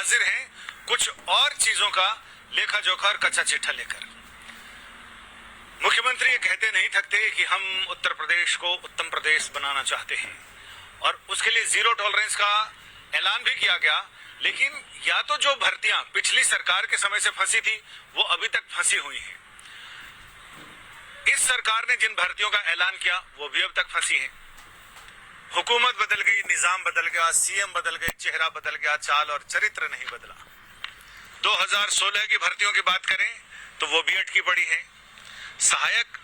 हाजिर हैं कुछ और चीजों का लेखा जोखा और कच्चा चिट्ठा लेकर। मुख्यमंत्री ये कहते नहीं थकते कि हम उत्तर प्रदेश को उत्तम प्रदेश बनाना चाहते हैं और उसके लिए जीरो टॉलरेंस का ऐलान भी किया गया, लेकिन या तो जो भर्तियां पिछली सरकार के समय से फंसी थी वो अभी तक फंसी हुई हैं, इस सरकार ने जिन भर्तियों का ऐलान किया वो भी अब तक फंसी हैं। हुकूमत बदल गई, निजाम बदल गया, सीएम बदल गए, चेहरा बदल गया, चाल और चरित्र नहीं बदला। 2016 की भर्तियों की बात करें तो वो भी अटकी पड़ी है। सहायक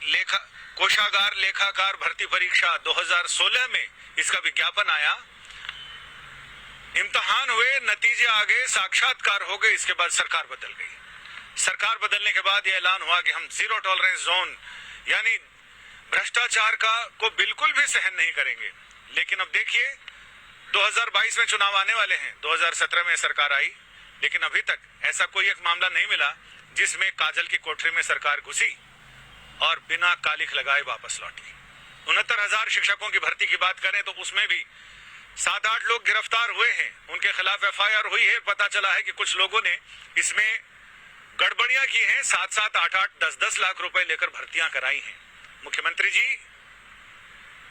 कोषागार लेखाकार भर्ती परीक्षा 2016 में इसका विज्ञापन आया, इम्तिहान हुए, नतीजे आ गए, साक्षात्कार हो गए, इसके बाद सरकार बदल गई। सरकार बदलने के बाद यह ऐलान हुआ कि हम जीरो टॉलरेंस जोन यानी भ्रष्टाचार का को बिल्कुल भी सहन नहीं करेंगे। लेकिन अब देखिए 2022 में चुनाव आने वाले हैं, 2017 में सरकार आई, लेकिन अभी तक ऐसा कोई एक मामला नहीं मिला जिसमें काजल की कोठरी में सरकार घुसी और बिना कालिख लगाए वापस लौटी। 69,000 शिक्षकों की भर्ती की बात करें तो उसमें भी 7-8 लोग गिरफ्तार हुए हैं, उनके खिलाफ एफआईआर हुई है। पता चला है कि कुछ लोगों ने इसमें गड़बड़ियां की हैं, 7-7, 8-8, 10-10 लाख रुपए लेकर भर्तियां कराई हैं। मुख्यमंत्री जी,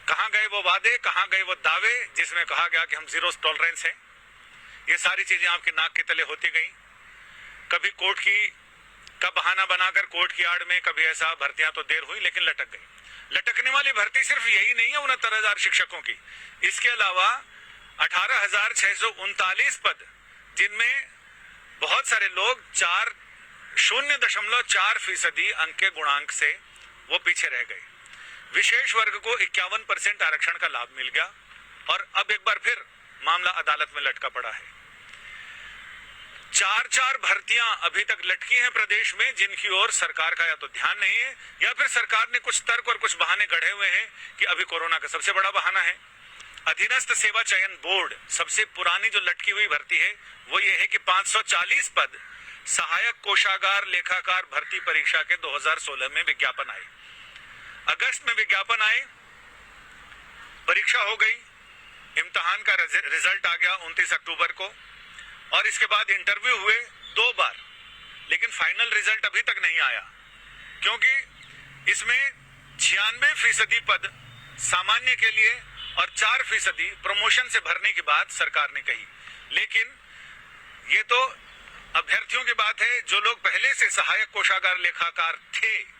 कहां गए वो वादे, कहां गए वो दावे जिसमें कहा गया कि हम जीरो टॉलरेंस हैं? ये सारी चीजें आपके नाक के तले होती गई। कभी कोर्ट का बहाना बनाकर कोर्ट की आड़ में, कभी ऐसा भर्तियां तो देर हुई लेकिन लटक गई। लटकने वाली भर्ती सिर्फ यही नहीं है 69,000 शिक्षकों की, इसके अलावा 18,639 पद जिनमें बहुत सारे लोग 0.4% अंक के गुणांक से वो पीछे रह गए। विशेष वर्ग को 51% आरक्षण का लाभ मिल गया और अब एक बार फिर मामला अदालत में लटका पड़ा है। 4-4 भर्तियां अभी तक लटकी हैं प्रदेश में, जिनकी ओर सरकार का या तो ध्यान नहीं है या फिर सरकार ने कुछ तर्क और कुछ बहाने गढ़े हुए हैं कि अभी कोरोना का सबसे बड़ा बहाना है। अधीनस्थ सेवा चयन बोर्ड, सबसे पुरानी जो लटकी हुई भर्ती है वो ये है कि 540 पद सहायक कोषागार लेखाकार भर्ती परीक्षा के 2016 में विज्ञापन आए। अगस्त में विज्ञापन आए, परीक्षा हो गई, इम्तिहान का रिजल्ट आ गया 29 अक्टूबर को और इसके बाद इंटरव्यू हुए 2 बार, लेकिन फाइनल रिजल्ट अभी तक नहीं आया क्योंकि इसमें 96% पद सामान्य के लिए और 4% प्रमोशन से भरने की बात सरकार ने कही। लेकिन ये तो अभ्यर्थियों की बात है, जो लोग पहले से सहायक कोषागार लेखाकार थे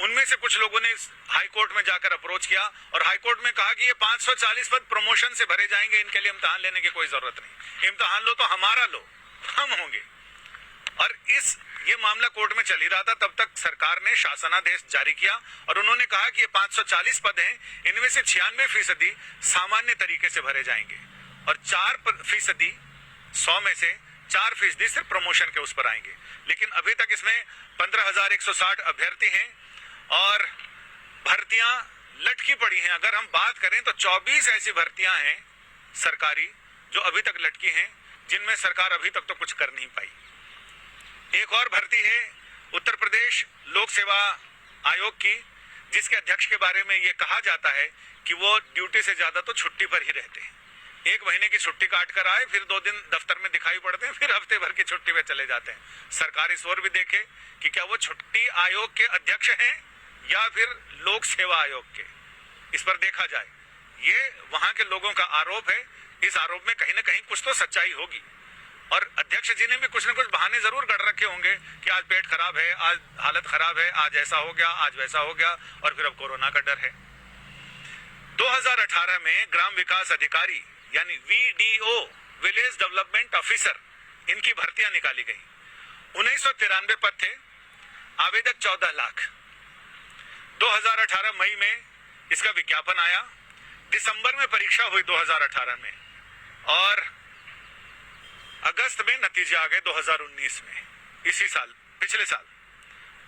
उनमें से कुछ लोगों ने हाई कोर्ट में जाकर अप्रोच किया और हाई कोर्ट में कहा कि ये 540 पद प्रमोशन से भरे जाएंगे, इनके लिए इम्तिहान लेने की कोई जरूरत नहीं, इम्तिहान लो तो हमारा लो, हम होंगे। और ये मामला कोर्ट में चल ही रहा था, तब तक सरकार ने शासनादेश जारी किया और उन्होंने कहा कि ये 540 पद हैं, इनमें से 96% सामान्य तरीके से भरे जाएंगे और 4% 100 में से 4% सिर्फ प्रमोशन के उस पर आएंगे। लेकिन अभी तक इसमें 15,160 अभ्यर्थी हैं और भर्तियां लटकी पड़ी हैं। अगर हम बात करें तो 24 ऐसी भर्तियां हैं सरकारी जो अभी तक लटकी हैं, जिनमें सरकार अभी तक तो कुछ कर नहीं पाई। एक और भर्ती है उत्तर प्रदेश लोक सेवा आयोग की, जिसके अध्यक्ष के बारे में ये कहा जाता है कि वो ड्यूटी से ज्यादा तो छुट्टी पर ही रहते हैं। 1 महीने की छुट्टी काट कर आए, फिर 2 दिन दफ्तर में दिखाई पड़ते हैं, फिर हफ्ते भर की छुट्टी पे चले जाते हैं। सरकार इस ओर भी देखे कि क्या वो छुट्टी आयोग के अध्यक्ष हैं या फिर लोक सेवा आयोग के, इस पर देखा जाए। ये वहां के लोगों का आरोप है, इस आरोप में कहीं ना कहीं कुछ तो सच्चाई होगी और अध्यक्ष जी ने भी कुछ न कुछ बहाने जरूर गढ़ रखे होंगे कि आज पेट खराब है, आज हालत खराब है, आज ऐसा हो गया, आज वैसा हो गया और फिर अब कोरोना का डर है। 2018 में ग्राम विकास अधिकारी यानी VDO विलेज डेवलपमेंट ऑफिसर, इनकी भर्तियां निकाली गई। 1993 पद थे, आवेदक 14 लाख। 2018 मई में इसका विज्ञापन आया, दिसंबर में परीक्षा हुई 2018 में और अगस्त में नतीजे आ गए 2019 में, इसी साल, पिछले साल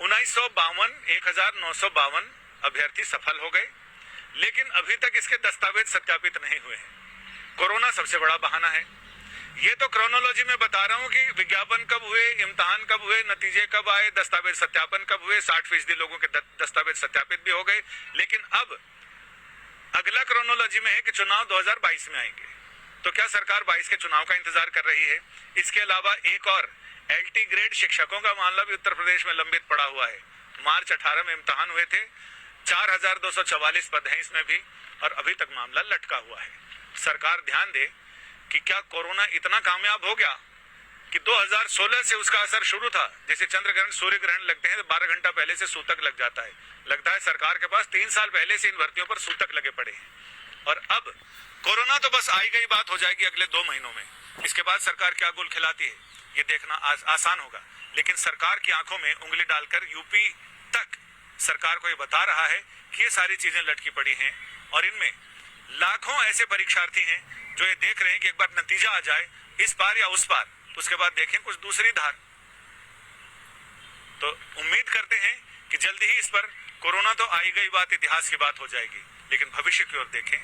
1952 अभ्यर्थी सफल हो गए, लेकिन अभी तक इसके दस्तावेज सत्यापित नहीं हुए हैं। कोरोना सबसे बड़ा बहाना है। ये तो क्रोनोलॉजी में बता रहा हूं कि विज्ञापन कब हुए, इम्तिहान कब हुए, नतीजे कब आए, दस्तावेज सत्यापन कब हुए, 60% लोगों के दस्तावेज सत्यापित भी हो गए। लेकिन अब अगला क्रोनोलॉजी में है कि चुनाव 2022 में आएंगे तो क्या सरकार 22 के चुनाव का इंतजार कर रही है? इसके अलावा एक और एलटी ग्रेड शिक्षकों का मामला भी उत्तर प्रदेश में लंबित पड़ा हुआ है। मार्च 18 में इम्तिहान हुए थे, 4244 पद हैं इसमें भी, और अभी तक मामला लटका हुआ है। सरकार ध्यान दे कि क्या कोरोना इतना कामयाब हो गया कि 2016 से उसका असर शुरू था। जैसे चंद्र ग्रहण, सूर्य ग्रहण लगते हैं तो 12 घंटा पहले से सूतक लग जाता है। लगता है सरकार के पास 3 साल पहले से इन भर्तियों पर सूतक लगे पड़े हैं। और अब कोरोना तो बस आई गई बात हो जाएगी अगले 2 महीनों में। इसके बाद सरकार क्या गुल खिलाती है ये देखना आसान होगा। लेकिन सरकार की आंखों में उंगली डालकर यूपी तक सरकार को ये बता रहा है कि ये सारी चीजें लटकी पड़ी हैं, और इनमें लाखों ऐसे परीक्षार्थी हैं जो ये देख रहे हैं कि एक बार नतीजा आ जाए इस पार या उस पार, उसके बाद देखें कुछ दूसरी धार। तो उम्मीद करते हैं कि जल्दी ही इस पर, कोरोना तो आई गई बात, इतिहास की बात हो जाएगी, लेकिन भविष्य की ओर देखें।